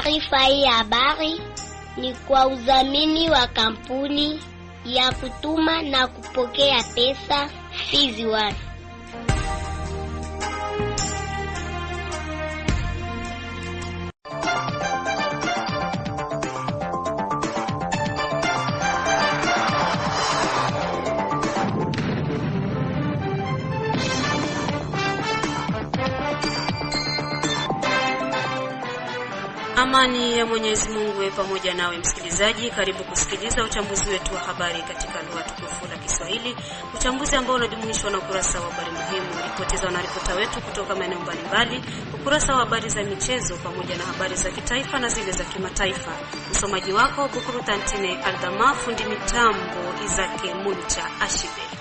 Taarifa hii ya habari ni kwa udhamini wa kampuni ya kutuma na kupokea pesa Fizi One. Amani ya Mwenyezi Mungu pamoja nawe msikilizaji, karibu kusikiliza uchambuzi wetu wa habari katika lugha tukufu la Kiswahili, uchambuzi ambao unajumuishwa na ukurasa wa habari muhimu, ripoti za wanaripota wetu kutoka maeneo mbalimbali, ukurasa wa habari za michezo pamoja na habari za kitaifa na zile za kimataifa. Msomaji wako Bukuru Tantine Aldama, fundi mitambo Izake Muncha Ashibe.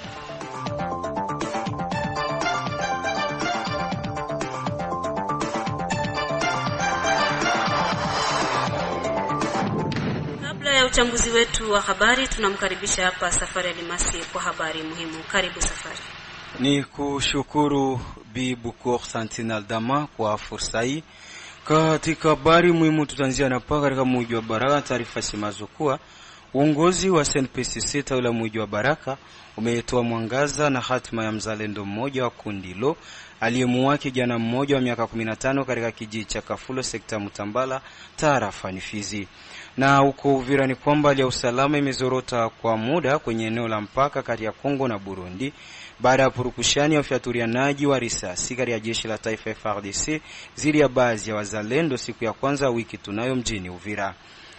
Uchambuzi wetu wa habari tunamkaribisha hapa Safari Alimasi kwa habari muhimu. Karibu Safari. Ni kushukuru Bi Bukur Santinal Dama kwa fursa hii. Katika habari muhimu tutaanzia na paka katika mji wa Baraka. Taarifa simazo kuwa uongozi wa SNPCC tawi mji wa Baraka umetoa mwangaza na hatima ya mzalendo mmoja wa kundi hilo aliyemuua kijana mmoja wa miaka 15 katika kijiji cha Kafulo sekta Mutambala tarafa ni Fizi. Na huko Uvira ni kwamba hali ya usalama imezorota kwa muda kwenye eneo la mpaka kati ya Kongo na Burundi baada ya purukushani ya ufyaturianaji wa risasi kati ya jeshi la taifa FARDC zidi ya baadhi ya wazalendo siku ya kwanza wiki tunayo mjini Uvira.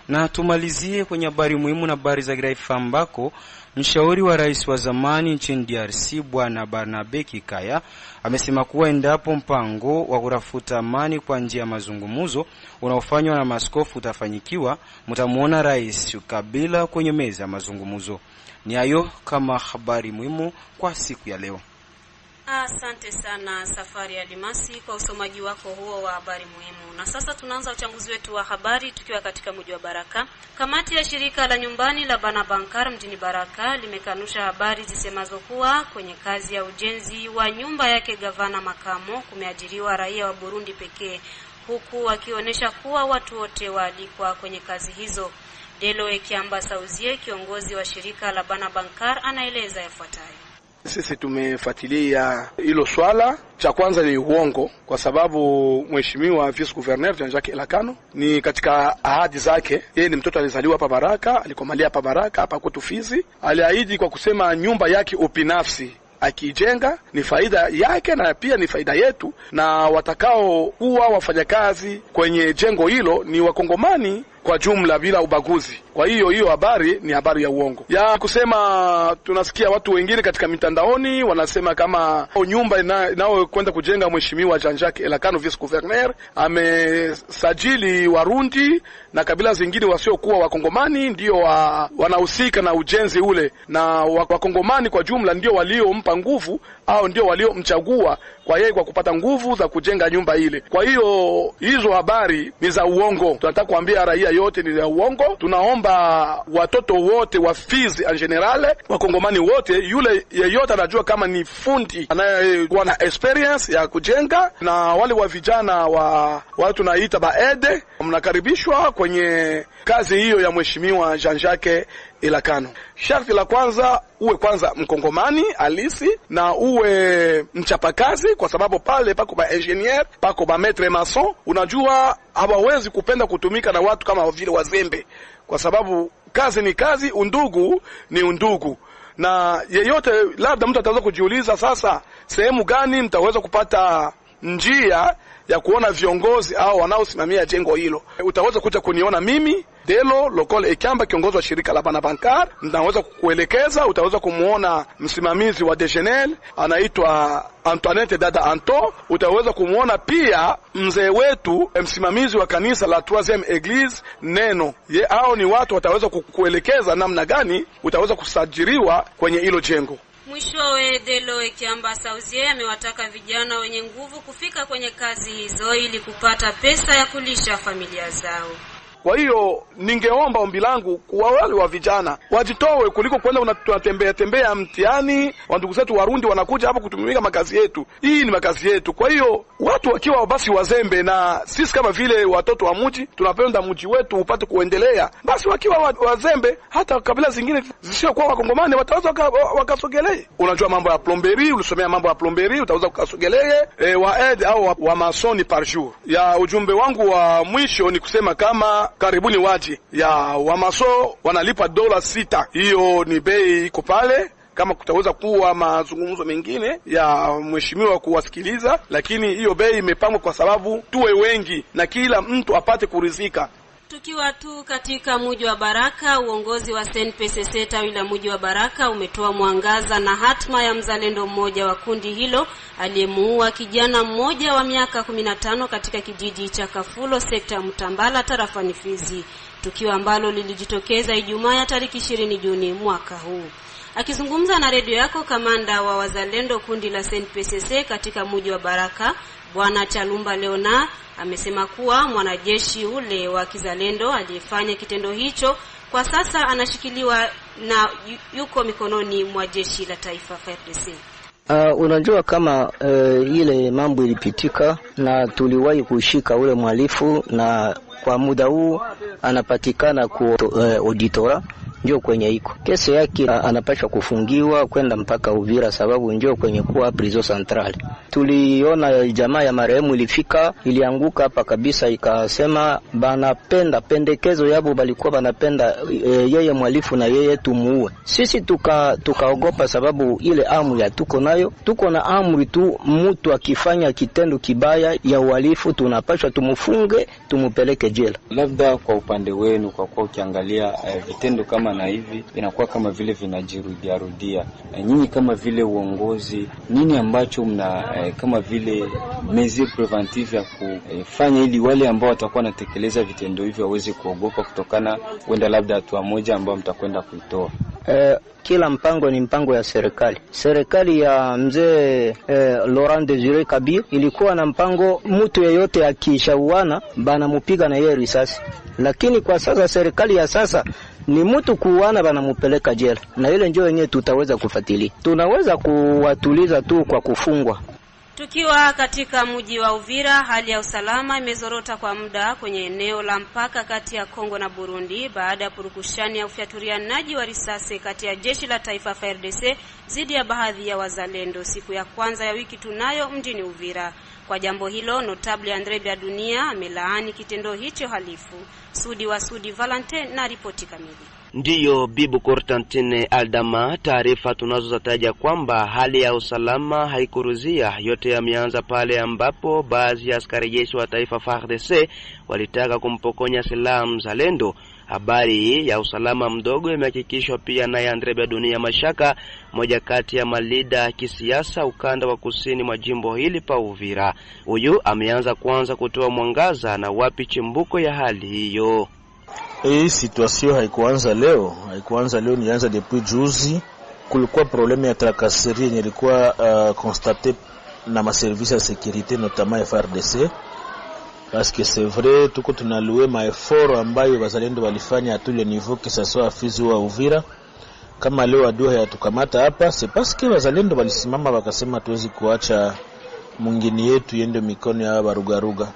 Na tumalizie kwenye habari muhimu na habari za kitaifa ambako mshauri wa rais wa zamani nchini DRC Bwana Barnabe Kikaya amesema kuwa endapo mpango wa kutafuta amani kwa njia ya mazungumzo unaofanywa na maaskofu utafanyikiwa, mtamuona Rais Kabila kwenye meza ya mazungumzo. Ni hayo kama habari muhimu kwa siku ya leo. Asante sana Safari Alimasi kwa usomaji wako huo wa habari muhimu. Na sasa tunaanza uchambuzi wetu wa habari tukiwa katika mji wa Baraka. Kamati ya shirika la nyumbani la Banabankar mjini Baraka limekanusha habari zisemazo kuwa kwenye kazi ya ujenzi wa nyumba yake gavana makamo kumeajiriwa raia wa Burundi pekee, huku wakionyesha kuwa watu wote walikuwa kwenye kazi hizo. Delo Ekiamba Sauzie, kiongozi wa shirika la Banabankar, anaeleza yafuatayo. Sisi tumefuatilia hilo swala. Cha kwanza ni uongo, kwa sababu mheshimiwa vice gouverneur Jean-Jacques Elakano ni katika ahadi zake, yeye ni mtoto alizaliwa hapa Baraka, alikomalia hapa Baraka, hapa kwetu Fizi. Aliahidi kwa kusema nyumba yake ubinafsi akijenga ni faida yake na pia ni faida yetu, na watakao kuwa wafanyakazi kwenye jengo hilo ni wakongomani kwa jumla bila ubaguzi. Kwa hiyo habari ni habari ya uongo. Ya kusema tunasikia watu wengine katika mitandaoni wanasema kama nyumba nao kwenda kujenga mheshimiwa Jean-Jacques Elakano vice gouverneur amesajili Warundi na kabila zingine wasiokuwa wakongomani ndio wanahusika na ujenzi ule, na wakongomani kwa jumla ndio waliompa nguvu au ndio waliomchagua kwa yeye kwa kupata nguvu za kujenga nyumba ile. Kwa hiyo hizo habari ni za uongo. Tunataka kuambia raia yote ni za uongo. Tunaomba watoto wote wa Fizi en general, wakongomani wote, yule yeyote anajua kama ni fundi anayekuwa na experience ya kujenga, na wale wa vijana wa watu tunaita baede, mnakaribishwa kwenye kazi hiyo ya mheshimiwa Jean-Jacques Elakano. Sharti la kwanza uwe kwanza mkongomani halisi na uwe mchapakazi, kwa sababu pale pako ba engineer, pako ba maître maçon. Unajua hawawezi kupenda kutumika na watu kama vile wazembe, kwa sababu kazi ni kazi, undugu ni undugu. Na yeyote labda mtu ataweza kujiuliza sasa sehemu gani mtaweza kupata njia ya kuona viongozi au wanaosimamia jengo hilo. Utaweza kuja kuniona mimi Delo Lokole Ekamba, kiongozi wa shirika la Banabankar. Naweza kukuelekeza, utaweza kumuona msimamizi wa Dejenel anaitwa Antoinette Dada Anto. Utaweza kumuona pia mzee wetu msimamizi wa kanisa la 3e Eglise Neno. Hao ni watu wataweza kukuelekeza namna gani utaweza kusajiliwa kwenye hilo jengo. Mwishowe Delo Ekiamba Sauzie amewataka vijana wenye nguvu kufika kwenye kazi hizo ili kupata pesa ya kulisha familia zao. Kwa hiyo ningeomba ombi langu kwa wale wa vijana wajitoe kuliko kwenda tunatembea mtiani. Wandugu zetu Warundi wanakuja hapa kutumika makazi yetu. Hii ni makazi yetu. Kwa hiyo watu wakiwa basi wazembe, na sisi kama vile watoto wa mji tunapenda mji wetu upate kuendelea, basi wakiwa wazembe hata kabila zingine zisio kwa wakongomani wataweza wakasogelee. Unajua mambo ya plomberie, ulisomea mambo ya plomberie, utaweza kukasogelee wa aide au wa masoni par jour. Ya ujumbe wangu wa mwisho ni kusema kama karibuni waje ya wamaso wanalipa $6. Hiyo ni bei iko pale. Kama kutaweza kuwa mazungumzo mengine ya mheshimiwa kuwasikiliza, lakini hiyo bei imepangwa kwa sababu tuwe wengi na kila mtu apate kurizika. Tukiwa tu katika mji wa Baraka, uongozi wa SNPCC tawi la mji wa Baraka umetoa mwangaza na hatma ya mzalendo mmoja wa kundi hilo aliyemuua kijana mmoja wa miaka 15 katika kijiji cha Kafulo sekta Mtambala tarafani Fizi, tukio ambalo lilijitokeza Ijumaa ya tariki 20 Juni mwaka huu. Akizungumza na redio yako, kamanda wa wazalendo kundi la SNPCC katika mji wa Baraka, Bwana Chalumba Leona, amesema kuwa mwanajeshi ule wa kizalendo aliyefanya kitendo hicho kwa sasa anashikiliwa na yuko mikononi mwa jeshi la taifa FARDC. Unajua kama ile mambo ilipitika na tuliwahi kushika ule mhalifu, na kwa muda huu anapatikana kwa auditora, ndio kwenye iko kesi yake. Anapaswa kufungiwa kwenda mpaka Uvira sababu ndio kwenye kuwa prison central. Tuliona jamaa ya marehemu ilifika, ilianguka hapa kabisa, ikasema banapenda pendekezo yabo, balikuwa banapenda yeye mwalifu na yeye tumuue. Sisi tukaogopa sababu ile amri ya tuko na amri tu, mtu akifanya kitendo kibaya ya uhalifu tunapaswa tumufunge, tumupeleke jela. Labda kwa upande wenu, kwa kuwa ukiangalia vitendo kama na hivi inakuwa kama vile vinajirudia, nyinyi kama vile uongozi, nini ambacho mna kama vile mesure preventive ya kufanya ili wale ambao watakuwa wanatekeleza vitendo hivyo waweze kuogopa kutokana wenda labda hatua moja ambao mtakwenda kuitoa? Kila mpango ni mpango ya serikali ya mzee Laurent Désiré Kabila ilikuwa na mpango, mtu yeyote akishauana bana mupiga na yeye risasi. Lakini kwa sasa serikali ya sasa ni mtu kuuana bana mupeleka jela, na ile ndio yenyewe tutaweza kufuatilia. Tunaweza kuwatuliza tu kwa kufungwa. Tukiwa katika mji wa Uvira, hali ya usalama imezorota kwa muda kwenye eneo la mpaka kati ya Kongo na Burundi baada ya purukushani ya ufyaturianaji wa risasi kati ya jeshi la taifa FARDC dhidi ya baadhi ya wazalendo siku ya kwanza ya wiki tunayo mjini Uvira. Kwa jambo hilo, notable Andre Biadunia amelaani kitendo hicho halifu. Sudi wa Sudi Valentine na ripoti kamili. Ndiyo Bibu Constantine Aldama, taarifa tunazozataja kwamba hali ya usalama haikuruzia. Yote yameanza pale ambapo baadhi ya askari jeshi wa taifa FARDC walitaka kumpokonya silaha mzalendo. Habari ya usalama mdogo imehakikishwa pia na Andre Biadunia Mashaka, moja kati ya malida kisiasa ukanda wa kusini mwa jimbo hili pa Uvira. Huyu ameanza kwanza kutoa mwangaza na wapi chimbuko ya hali hiyo. Hii situation haikuanza leo, nianza depuis juzi. Kulikuwa probleme ya tracasserie yenye ilikuwa constaté na ma services ya sécurité notamment ya FARDC, parce que c'est vrai tuko tunalouer ma effort ambayo bazalendo walifanya à tous les niveaux, que ça soit Fizi ou Uvira. Kama leo adui hayatukamata hapa, c'est parce que bazalendo walisimama wakasema tuwezi kuacha mwingine yetu yende mikono ya barugaruga.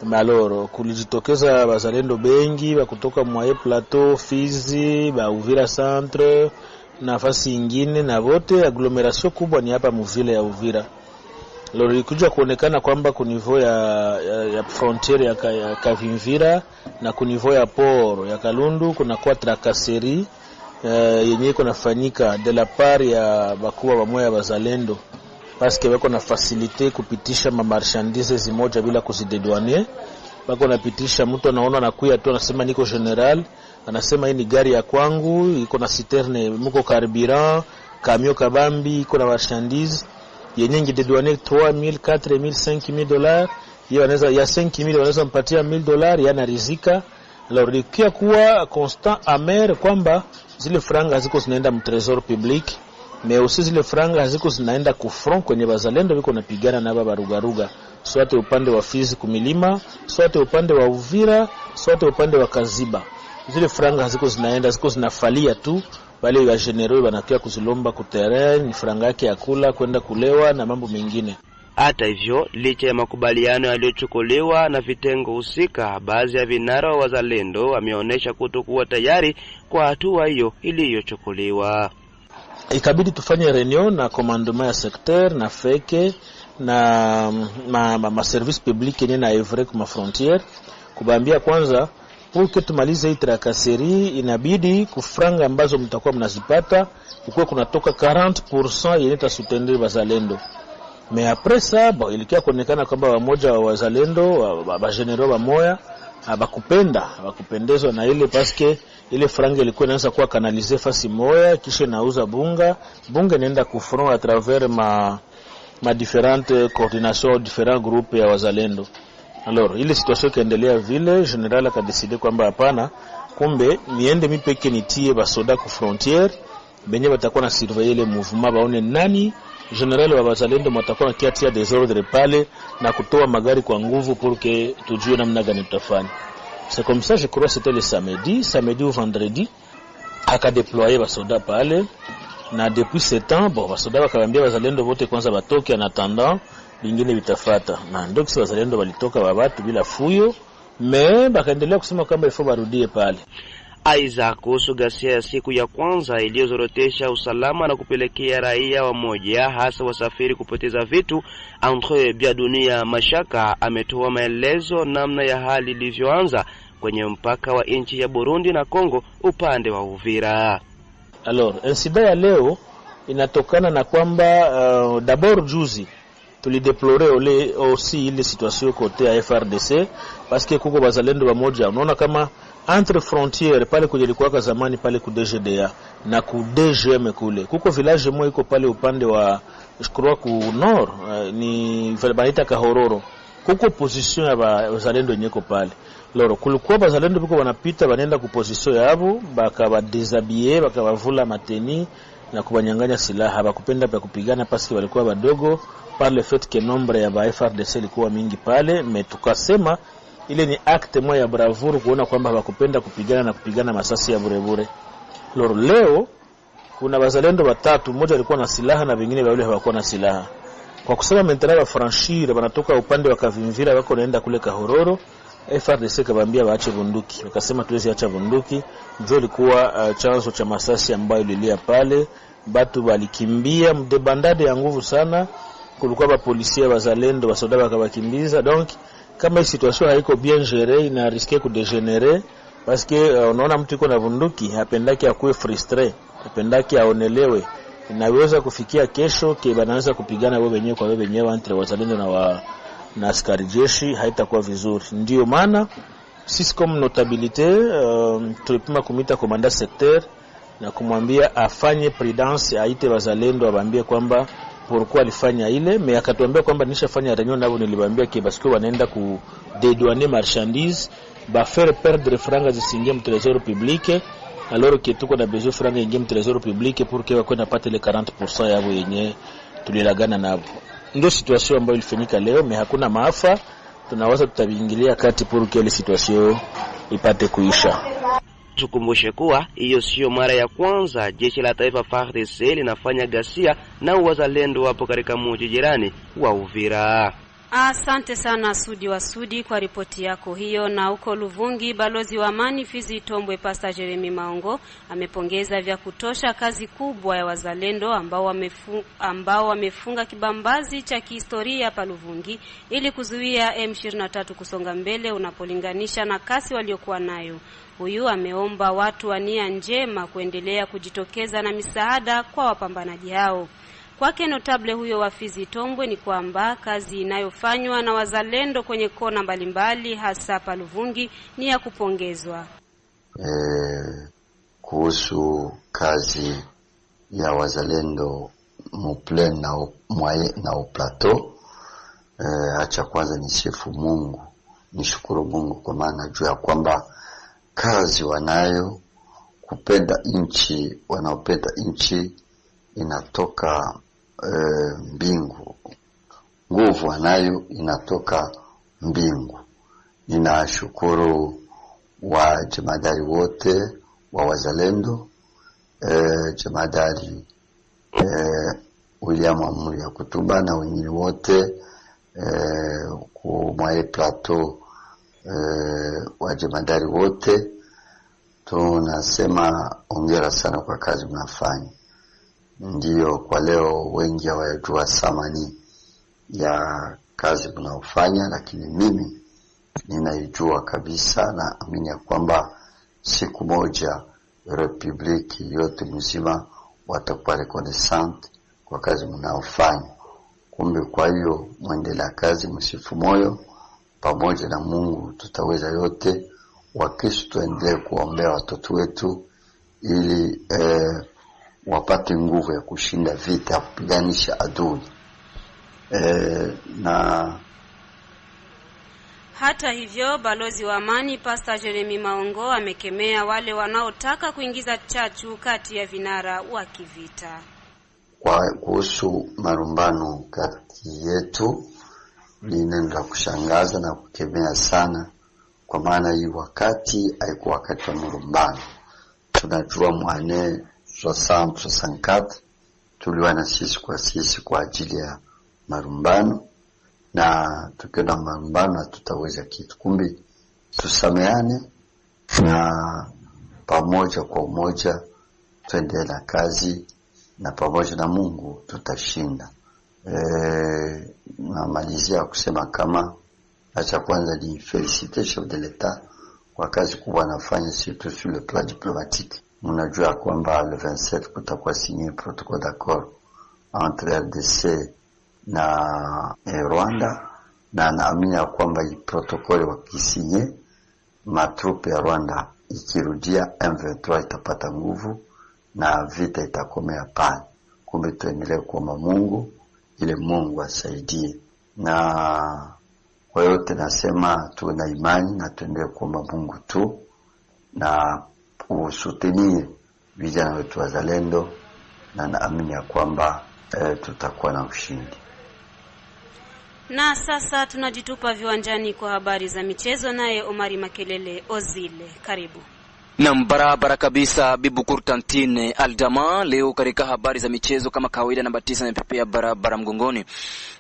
Maloro kulijitokeza bazalendo bengi wa kutoka Mwaye Plateau, Fizi, ba Uvira Centre, nafasi nyingine, na wote agglomeration kubwa ni hapa mvile ya Uvira. Loro ilikuja kuonekana kwamba ku niveau ya frontiere ya Kavimvira na ku niveau ya port ya Kalundu kuna kwa tracasserie yenye iko nafanyika de la part ya bakuwa bamoya bazalendo, parce que wako na facilité kupitisha ma marchandises zimoja bila kuzidedouaner. Wako napitisha, mtu anaona anakuya tu anasema niko general, anasema hii ni gari ya kwangu, iko na citerne, mko carburant, camion kabambi, iko na marchandise yenye ngidedouaner 3000, 4000, 5000 dollars. Hiyo anaweza ya 5000 wanaweza mpatia $1000, yana rizika. Alors ikia kuwa constant amer kwamba zile franga ziko zinaenda mu trésor public, Meusi zile franga haziko zinaenda ku front kwenye bazalendo biko napigana na baba rugaruga, sote upande wa Fizi kumilima, sote upande wa Uvira, sote upande wa Kaziba. Zile franga haziko zinaenda, ziko zinafalia tu, bali wa general wanakia kuzilomba ku terrain, ni franga yake ya kula kwenda kulewa na mambo mengine. Hata hivyo, licha ya makubaliano yaliyochukuliwa na vitengo husika, baadhi ya vinara wa wazalendo wameonyesha kutokuwa tayari kwa hatua hiyo iliyochukuliwa. Ikabidi tufanye reunion na commandement ya secteur na feke na ma service public na evre kuma frontiere kubambia kwanza pour tumalize hii trakaseri inabidi kufranga ambazo mtakuwa mnazipata ukwe kunatoka 40% yenye tasutendri bazalendo. Mais après ça bon ilikia kuonekana kwamba wamoja wa wazalendo wa general wa moya bakupendezwa na ile paske ile franga ilikuwa inaanza kuwa kanalize fasi moya kisha nauza bunga inaenda kufront à travers ma différentes coordinations différents groupes ya wazalendo. Alors ile situation kaendelea vile general akadecide kwamba hapana, kumbe niende mipeke nitie basoda ku frontière benye batakuwa na surveiller le mouvement baone nani general wa wazalendo mtakuwa na kiatia desordre pale na kutoa magari kwa nguvu pour que tujue namna gani tutafanya. C'est comme ça, je crois c'était le samedi ou vendredi aka déployer basoda pale na depuis ce temps bon basoda wakaambia wazalendo wote kwanza batoke en attendant bingine bitafata. Na ndio kisi wazalendo walitoka wabatu bila fuyo, mais bakaendelea kusema kwamba ifo barudie pale. Aiza kuhusu ghasia ya siku ya kwanza iliyozorotesha usalama na kupelekea raia wa moja hasa wasafiri kupoteza vitu, Andre Biadunia Mashaka ametoa maelezo namna ya hali ilivyoanza kwenye mpaka wa nchi ya Burundi na Kongo upande wa Uvira. Alors, incident ya leo inatokana na kwamba d'abord juzi tulideplorer aussi ile situation côté ya FRDC parce que kuko bazalendo wa moja unaona kama entre frontières pale kujelikuwa zamani pale ku DGDA na ku DGM kule kuko village moja iko pale upande wa je crois ku nord ni Valbaita Kahororo kuko position ya bazalendo nyeko pale. Loro kulikuwa bazalendo biko wanapita wanaenda ku position yabo baka deshabiller baka bavula mateni na kubanyanganya silaha bakupenda pa kupigana paski walikuwa badogo par le fait que nombre ya ba FRDC ilikuwa mingi pale. Mais tukasema ile ni acte moja ya bravoure kuona kwamba hawakupenda kupigana na kupigana masasi ya burebure. Leo kuna bazalendo watatu, mmoja alikuwa na silaha na wengine wale hawakuwa na silaha. Kwa kusema mentala wa franchir wanatoka upande wa Kavimvira wako naenda kule Kahororo, FRDC kabambia waache bunduki. Wakasema tuwezi acha bunduki. Ndio ilikuwa chanzo cha masasi ambayo ililia pale. Batu walikimbia mdebandade ya nguvu sana. Kulikuwa ba polisia wazalendo wasoda wakabakimbiza. Donc kama hii situation haiko bien gérée ina risque ku dégénérer parce que unaona mtu yuko na bunduki hapendaki akuwe frustré, hapendaki aonelewe, inaweza kufikia kesho ke banaanza kupigana wao wenyewe kwa wao wenyewe entre wazalendo na askari jeshi, haitakuwa vizuri. Ndio maana sisi kama notabilité tulipima kumita komanda secteur na kumwambia afanye prudence, aite wazalendo abambie kwamba pourquoi alifanya ile, mais akatuambia kwamba nishafanya reunion nao niliwaambia ke parce que wanaenda ku dédouaner marchandises ba faire perdre franga zisingie mu trésor public alors que tuko na besoin franga ingie mu trésor public pour que wakona pate le 40% yao yenye tulilagana nabo. Ndio situation ambayo ilifanyika leo, mais hakuna maafa, tunaweza tutabiingilia kati pour que ile situation ipate kuisha. Tukumbushe kuwa hiyo sio mara ya kwanza jeshi la taifa FARDC linafanya ghasia na wazalendo wapo katika mji jirani wa Uvira. Asante sana Sudi wa Sudi kwa ripoti yako hiyo. Na huko Luvungi, balozi wa amani Fizi Tombwe Pastor Jeremy Maongo amepongeza vya kutosha kazi kubwa ya wazalendo ambao wamefunga kibambazi cha kihistoria hapa Luvungi ili kuzuia M23 kusonga mbele unapolinganisha na kasi waliokuwa nayo. Huyu ameomba watu wa nia njema kuendelea kujitokeza na misaada kwa wapambanaji hao. Kwake notable huyo wa Fizi Tombwe ni kwamba kazi inayofanywa na wazalendo kwenye kona mbalimbali hasa pa Luvungi ni ya kupongezwa. Kuhusu kazi ya wazalendo Muplen na Mwaye na Plateau, acha kwanza nisifu Mungu, nishukuru Mungu kwa maana juu ya kwamba kazi wanayo kupenda nchi, wanaopenda nchi inatoka mbingu, nguvu anayo inatoka mbingu. Ninashukuru wa jemadari wote wa wazalendo, jemadari William Amuri Yakutumba na wengine wote kumwae plateau wa jemadari wote. Tunasema hongera sana kwa kazi mnafanya. Ndiyo kwa leo wengi hawajua thamani ya kazi mnaofanya, lakini mimi ninaijua kabisa, na amini ya kwamba siku moja republiki yote mzima watakuwa reconnaissant kwa kazi mnaofanya. Kumbe kwa hiyo muendelea kazi, msifu moyo, pamoja na Mungu tutaweza yote. Wakisha tuendelee kuombea watoto wetu ili wapate nguvu ya kushinda vita, kupiganisha adui. Na hata hivyo, balozi wa amani Pastor Jeremy Maongo amekemea wale wanaotaka kuingiza chachu kati ya vinara wa kivita. Kwa kuhusu marumbano kati yetu, ni neno la kushangaza na kukemea sana, kwa maana hii wakati haikuwa wakati wa marumbano. Tunajua mwane 64 tuliwana sisi kwa ajili ya marumbano, na tukiona marumbano tutaweza kitu. Kumbe tusameane na pamoja kwa umoja tuendelee na kazi, na pamoja na Mungu tutashinda. Namalizia kusema kama acha kwanza ni féliciter chef de l'État kwa kazi kubwa anafanya, surtout sur le plan diplomatique. Mnajua kwamba le 27 kutakuwa signé protocole d'accord entre RDC na Rwanda, na naamini ya kwamba hii protokoli wakisinye, matrupe ya Rwanda ikirudia, M23 itapata nguvu na vita itakomea pale. Kumbe tuendelee kuomba Mungu ili Mungu asaidie, na kwa yote nasema tuwe na imani na tuendelee kuomba Mungu tu, na usutenie vijana wetu wazalendo, na naamini ya kwamba tutakuwa na ushindi. Na sasa tunajitupa viwanjani kwa habari za michezo, naye Omari Makelele Ozile, karibu. Na barabara kabisa Bibu Kurtantine Aldama. Leo katika habari za michezo kama kawaida namba 9 na pepe ya barabara mgongoni.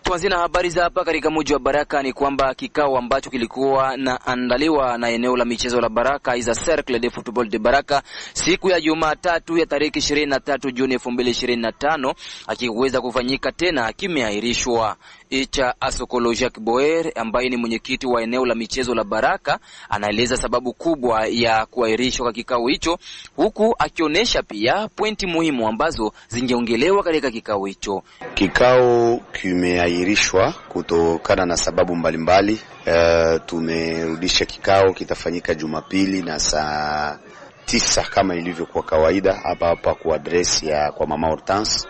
Tuanzie na habari za hapa katika mji wa Baraka. Ni kwamba kikao ambacho kilikuwa na andaliwa na eneo la michezo la Baraka Iza Cercle de Football de Baraka siku ya Jumatatu ya tarehe 23 Juni 2025 akiweza kufanyika tena kimeahirishwa. Icha Asokolo Jacques Boer ambaye ni mwenyekiti wa eneo la michezo la Baraka anaeleza sababu kubwa ya kuahirishwa kwa kikao hicho, huku akionyesha pia pointi muhimu ambazo zingeongelewa katika kikao hicho. Kikao kimeahirishwa kutokana na sababu mbalimbali. Tumerudisha kikao, kitafanyika Jumapili na saa 9 kama ilivyokuwa kawaida hapa kwa address ya kwa Mama Hortense,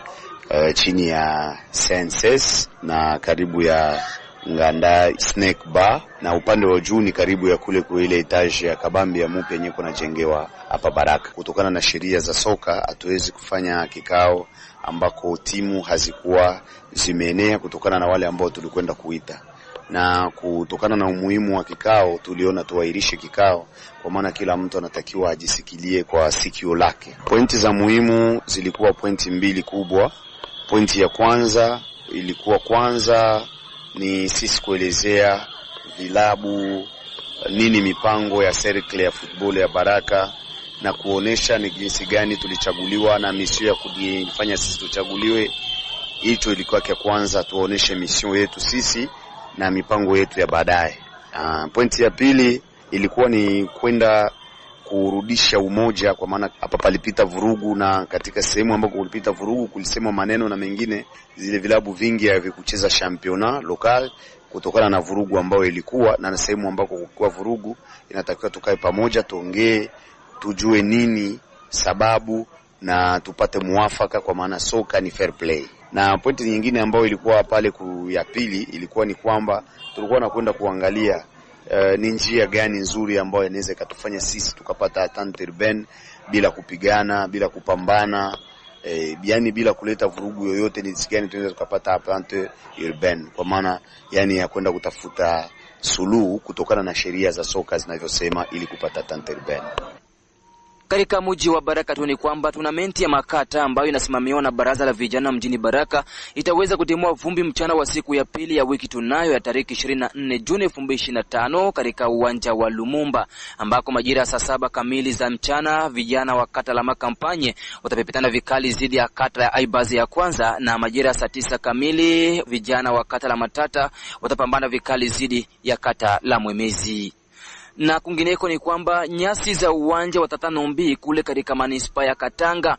chini ya Senses na karibu ya Nganda Snake Bar, na upande wa juu ni karibu ya kule kwa ile etage ya kabambi ya mpya yenyewe kunajengewa hapa Baraka. Kutokana na sheria za soka hatuwezi kufanya kikao ambako timu hazikuwa zimeenea kutokana na wale ambao tulikwenda kuita, na kutokana na umuhimu wa kikao tuliona tuahirishe kikao, kwa maana kila mtu anatakiwa ajisikilie kwa sikio lake. Pointi za muhimu zilikuwa pointi 2 kubwa. Pointi ya kwanza ilikuwa ni sisi kuelezea vilabu nini mipango ya Cercle ya football ya Baraka, na kuonesha ni jinsi gani tulichaguliwa na mission ya kufanya sisi tuchaguliwe. Hicho ilikuwa kwa kwanza, tuoneshe mission yetu sisi na mipango yetu ya baadaye. Pointi ya pili ilikuwa ni kwenda kurudisha umoja, kwa maana hapa palipita vurugu, na katika sehemu ambako kulipita vurugu kulisema maneno na mengine, zile vilabu vingi havikucheza championnat local kutokana na vurugu ambayo ilikuwa, na sehemu ambako kulikuwa vurugu inatakiwa tukae pamoja, tuongee, tujue nini sababu na tupate muafaka, kwa maana soka ni fair play. Na pointi nyingine ambayo ilikuwa pale ya pili ilikuwa ni kwamba tulikuwa nakwenda kuangalia ni njia gani nzuri ambayo inaweza ikatufanya sisi tukapata entente urbaine bila kupigana, bila kupambana, yani bila kuleta vurugu yoyote, ni gani tunaweza tukapata plante urbaine, kwa maana yani ya kwenda kutafuta suluhu kutokana na sheria za soka zinavyosema ili kupata plante urbaine. Katika mji wa Baraka tu ni kwamba tournamenti ya makata ambayo inasimamiwa na baraza la vijana mjini Baraka itaweza kutimua vumbi mchana wa siku ya pili ya wiki tunayo ya tarehe 24 Juni 2025 katika uwanja wa Lumumba, ambako majira ya saa 7 kamili za mchana vijana wa kata la Makampanye watapepetana vikali dhidi ya kata ya Aibazi ya kwanza, na majira ya saa 9 kamili vijana wa kata la Matata watapambana vikali dhidi ya kata la Mwemezi. Na kungineko ni kwamba nyasi za uwanja wa Tata Nombi kule katika manispa ya Katanga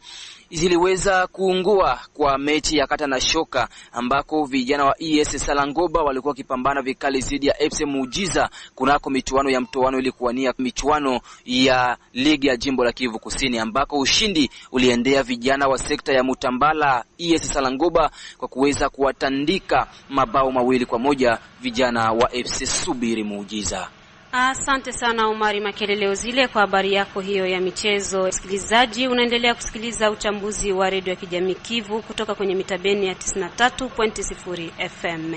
ziliweza kuungua kwa mechi ya kata na shoka, ambako vijana wa ES Salangoba walikuwa wakipambana vikali dhidi ya FC Mujiza kunako michuano ya mtoano ili kuwania michuano ya ligi ya jimbo la Kivu Kusini, ambako ushindi uliendea vijana wa sekta ya Mutambala ES Salangoba kwa kuweza kuwatandika mabao 2-1 vijana wa FC Subiri Mujiza. Asante sana Omari Makeleleo zile kwa habari yako hiyo ya michezo. Msikilizaji, unaendelea kusikiliza uchambuzi wa redio ya kijamii Kivu kutoka kwenye mitabeni ya 93.0 FM.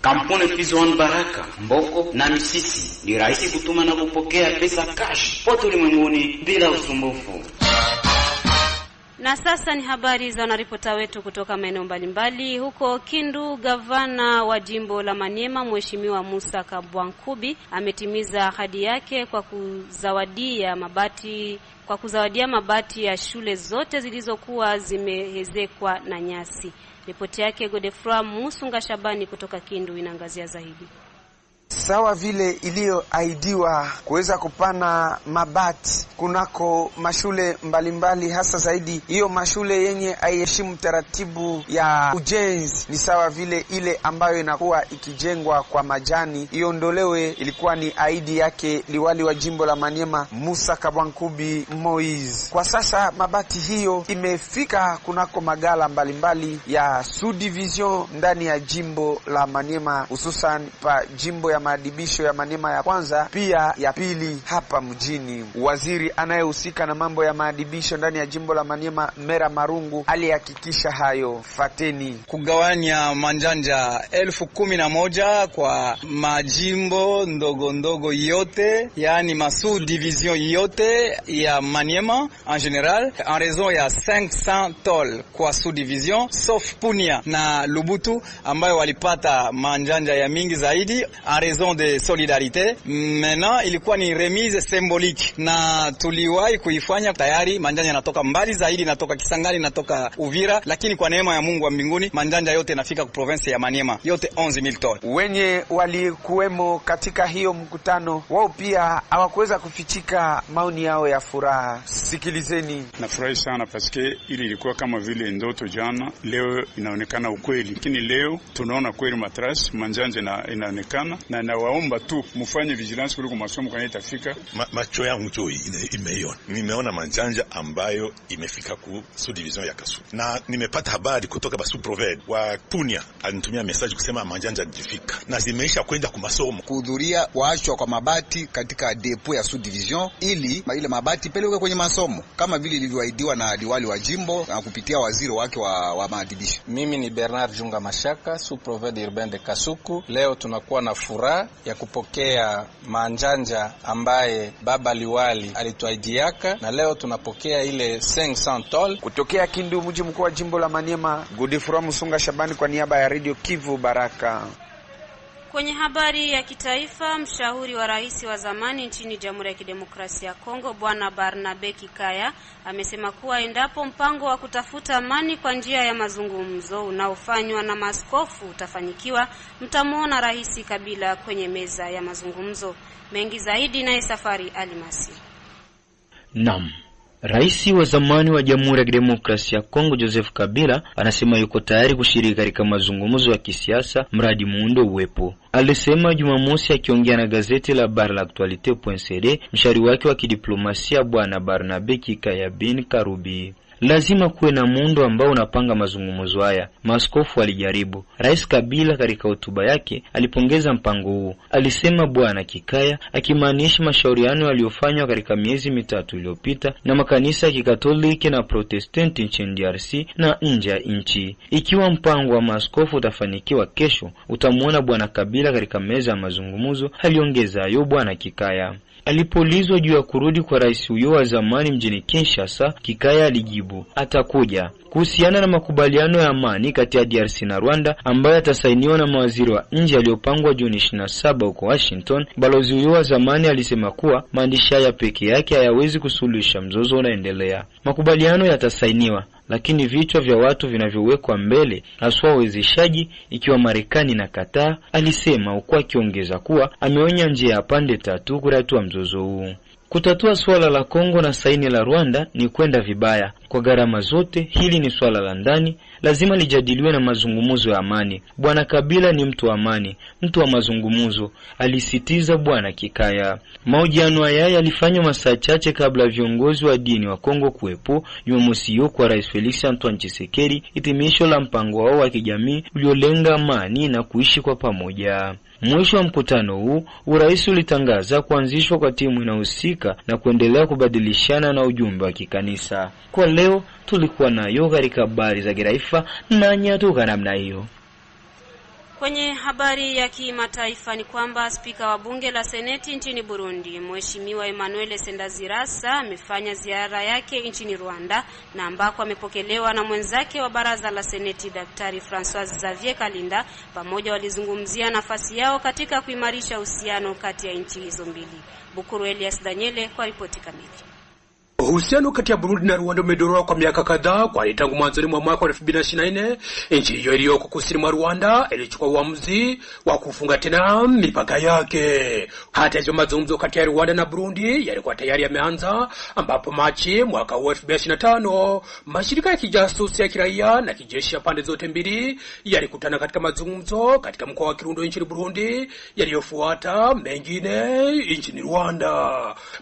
Kampuni Pizwan Baraka, Mboko na Misisi ni rahisi kutuma na kupokea pesa cash pote ulimwenguni bila usumbufu. Na sasa ni habari za wanaripota wetu kutoka maeneo mbalimbali. Huko Kindu, gavana wa jimbo la Maniema Mheshimiwa Musa Kabwankubi ametimiza ahadi yake kwa kuzawadia mabati ya shule zote zilizokuwa zimehezekwa na nyasi. Ripoti yake Godefroy Musunga Shabani kutoka Kindu inaangazia zaidi. Sawa vile iliyoahidiwa kuweza kupana mabati kunako mashule mbalimbali, hasa zaidi hiyo mashule yenye haiheshimu taratibu ya ujenzi, ni sawa vile ile ambayo inakuwa ikijengwa kwa majani iondolewe. Ilikuwa ni ahadi yake liwali wa jimbo la Maniema Musa Kabwankubi Moise. Kwa sasa mabati hiyo imefika kunako magala mbalimbali ya Sud Division ndani ya jimbo la Maniema, hususan pa jimbo ya maadibisho ya Maniema ya kwanza pia ya pili hapa mjini. Waziri anayehusika na mambo ya maadibisho ndani ya jimbo la Maniema Mera Marungu alihakikisha hayo. Fateni kugawanya manjanja 11,000 kwa majimbo ndogo ndogo yote, yani masu division yote ya Maniema en general, en raison ya 500 tol kwa sous division, sauf Punia na Lubutu ambayo walipata manjanja ya mingi zaidi en raison de solidarité. Maintenant ilikuwa ni remise symbolique na tuliwahi kuifanya tayari. Manjanja yanatoka mbali zaidi, natoka Kisangani, natoka Uvira, lakini kwa neema ya Mungu wa mbinguni manjanja yote nafika ku province ya Maniema yote 11,000 ton. Wenye walikuwemo katika hiyo mkutano wao pia hawakuweza kufichika maoni yao ya furaha. Sikilizeni. Nafurahi sana paske ili ilikuwa kama vile ndoto jana, leo inaonekana ukweli. Lakini leo tunaona kweli matras manjanja inaonekana, na nawaomba tu mfanye vigilance kuliko masomo kwa itafika. Macho yangu tu imeiona. Nimeona manjanja ambayo imefika ku sub division ya Kasu. Na nimepata habari kutoka basu proved wa Punia alinitumia message kusema manjanja zifika na zimeisha kwenda kwa masomo. Kuhudhuria waachwa kwa mabati katika depo ya sub division ili ile mabati peleke kwenye masomo kama vile ilivyoahidiwa na liwali wa jimbo na kupitia waziri wake wa maadibisho. Mimi ni Bernard Junga Mashaka, sous proved urbain de Kasuku. Leo tunakuwa na furaha ya kupokea manjanja ambaye baba liwali alituahidiaka, na leo tunapokea ile 500 tol. Kutokea Kindu, mji mkuu wa jimbo la Maniema, Godefroy Musunga Shabani kwa niaba ya Radio Kivu Baraka. Kwenye habari ya kitaifa, mshauri wa rais wa zamani nchini Jamhuri ya Kidemokrasia ya Kongo Bwana Barnabe Kikaya amesema kuwa endapo mpango wa kutafuta amani kwa njia ya mazungumzo unaofanywa na maaskofu utafanyikiwa, mtamuona Rais Kabila kwenye meza ya mazungumzo. Mengi zaidi naye Safari Alimasi. Naam. Rais wa zamani wa Jamhuri ya Kidemokrasia ya Kongo Joseph Kabila anasema yuko tayari kushiriki katika mazungumzo ya kisiasa mradi muundo uwepo. Alisema Jumamosi akiongea na gazeti la Bar l'Actualité.cd mshauri wake wa kidiplomasia Bwana Barnabe Kikaya bin Karubi. lazima kuwe na muundo ambao unapanga mazungumzo haya. Maaskofu walijaribu. Rais Kabila katika hotuba yake alipongeza mpango huu. Alisema Bwana Kikaya, akimaanisha mashauriano yaliyofanywa katika miezi mitatu iliyopita na makanisa ya Kikatoliki na Protestanti nchini DRC na nje ya nchi. Ikiwa mpango wa maaskofu utafanikiwa kesho, utamuona Bwana Kabila katika meza ya mazungumzo, aliongeza hayo Bwana Kikaya. Alipoulizwa juu ya kurudi kwa rais huyo wa zamani mjini Kinshasa, Kikaya alijibu atakuja. Kuhusiana na makubaliano ya amani kati ya DRC na Rwanda ambayo yatasainiwa na mawaziri wa nje yaliyopangwa Juni 27 huko Washington, balozi huyo wa zamani alisema kuwa maandishi haya peke yake hayawezi kusuluhisha mzozo unaendelea. Makubaliano yatasainiwa, lakini vichwa vya watu vinavyowekwa mbele, haswa uwezeshaji, ikiwa Marekani na Qatar, alisema, huku akiongeza kuwa ameonya njia ya pande tatu kutatua mzozo huu. Kutatua swala la Kongo na saini la Rwanda ni kwenda vibaya kwa gharama zote. Hili ni swala la ndani, lazima lijadiliwe na mazungumzo ya amani. Bwana Kabila ni mtu wa amani, mtu wa mazungumzo, alisitiza Bwana Kikaya. Mahojiano haya yalifanywa masaa chache kabla viongozi wa dini wa Kongo kuwepo Jumamosi hiyo kwa Rais Felix Antoine Tshisekedi, hitimisho la mpango wao wa kijamii uliolenga amani na kuishi kwa pamoja. Mwisho wa mkutano huu, urais ulitangaza kuanzishwa kwa timu inahusika na kuendelea kubadilishana na ujumbe wa kikanisa. Kwa leo tulikuwa nayo katika habari za kitaifa na nyatuka namna hiyo. Kwenye habari ya kimataifa ni kwamba spika wa bunge la seneti nchini Burundi, Mheshimiwa Emmanuel Sendazirasa, amefanya ziara yake nchini Rwanda na ambako amepokelewa na mwenzake wa baraza la seneti Daktari François Xavier Kalinda. Pamoja walizungumzia nafasi yao katika kuimarisha uhusiano kati ya nchi hizo mbili. Bukuru Elias Daniele kwa ripoti kamili. Uhusiano kati ya Burundi na Rwanda umedorora kwa miaka kadhaa, kwani tangu mwanzoni mwa mwaka 2024 nchi hiyo iliyoko kusini mwa Rwanda ilichukua uamuzi wa kufunga tena mipaka yake. Hata hivyo, mazungumzo kati ya Rwanda na Burundi yalikuwa tayari yameanza, ambapo Machi mwaka 2025 mashirika ya kijasusi ya kiraia na kijeshi ya pande zote mbili yalikutana katika mazungumzo katika mkoa wa Kirundo nchini Burundi, yaliyofuata mengine nchini Rwanda.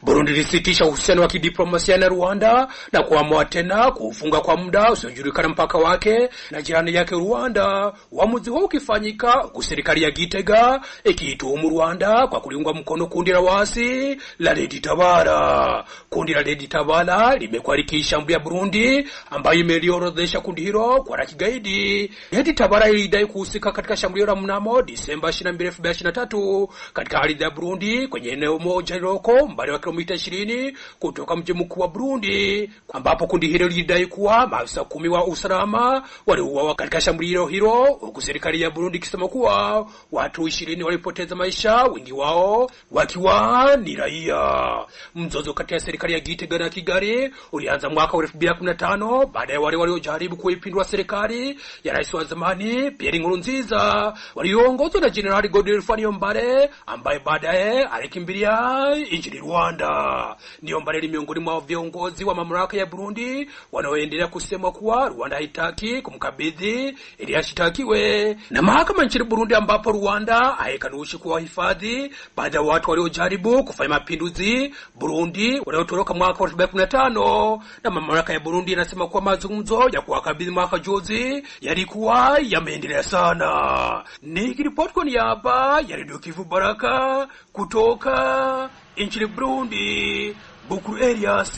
Burundi ilisitisha uhusiano wa kidiplomasia na Rwanda na kuamua tena kufunga kwa muda usiojulikana mpaka wake na jirani yake Rwanda. Uamuzi huo ukifanyika kwa serikali ya Gitega ikituhumu Rwanda kwa kuliunga mkono kundi la waasi la Red Tabara. Kundi la Red Tabara limekuwa likishambulia Burundi, ambayo imeliorodhesha kundi hilo kwa la kigaidi. Red Tabara ilidai kuhusika katika shambulio la mnamo Disemba 22, 2023 katika ardhi ya Burundi kwenye eneo moja lililoko umbali wa kilomita 20 kutoka mji mkuu wa Burundi, ambapo kundi hilo lilidai kuwa maafisa 10 wa usalama waliuawa katika shambulio hilo, huku serikali ya Burundi ikisema kuwa watu 20 walipoteza maisha, wengi wao wakiwa ni raia. Mzozo kati ya serikali ya Gitega na Kigali ulianza mwaka 2015 baada ya wale waliojaribu kuipindua serikali ya rais wa zamani Pierre Nkurunziza walioongozwa na General Godfrey Niyombare, ambaye baadaye alikimbilia nchini Rwanda. Niyombare ni miongoni mwa viongozi wa mamlaka ya Burundi wanaoendelea kusema kuwa Rwanda haitaki kumkabidhi ili ashitakiwe na mahakama nchini Burundi, ambapo Rwanda haikanushi kuwahifadhi baadhi ya watu waliojaribu kufanya mapinduzi Burundi waliotoroka mwaka 2015. Na mamlaka ya Burundi inasema kuwa mazungumzo ya kuwakabidhi mwaka juzi yalikuwa yameendelea sana. Nikiripoti kwa niaba ya Radio Kivu Baraka kutoka nchini Burundi, Bukuru Elias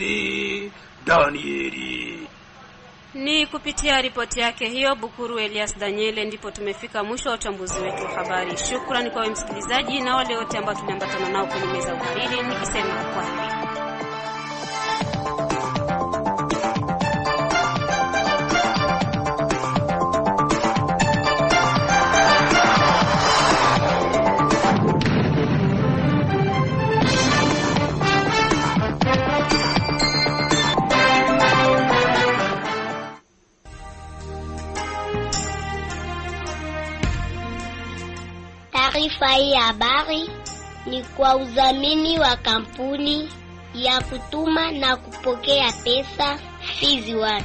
Danieli. Ni kupitia ripoti yake hiyo Bukuru Elias Daniele ndipo tumefika mwisho wa uchambuzi wetu wa habari. Shukrani kwa msikilizaji na wale wote ambao tuliambatana nao kwenye meza uhariri, nikisema kwaheri. Taarifa hii ya habari ni kwa udhamini wa kampuni ya kutuma na kupokea pesa Fizi One.